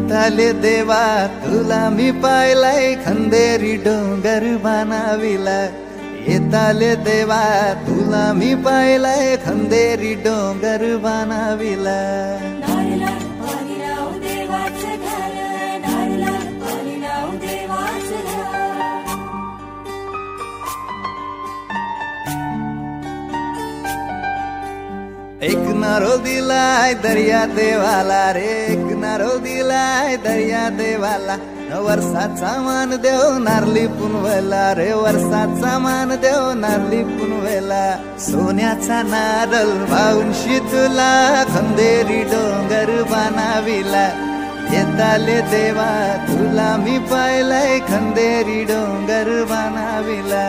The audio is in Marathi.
येताले देवा तुला मी पाहिलाय खंदेरी डोंगर बनाविला येताले देवा तुला मी पाहिलाय खंदेरी डोंगर बनाविला एक नारो दिलाय दर्या देवाला रे एक नारो दिलाय दर्या देवाला वर्षाचा मान देव नारली पुनवेला रे वर्षाचा मान देव नारली पुनवेला सोन्याचा नारळ वाहून तुला खंदेरी डोंगर बनाविला येताले देवा तुला मी पाहिलाय खंदेरी डोंगर बनाविला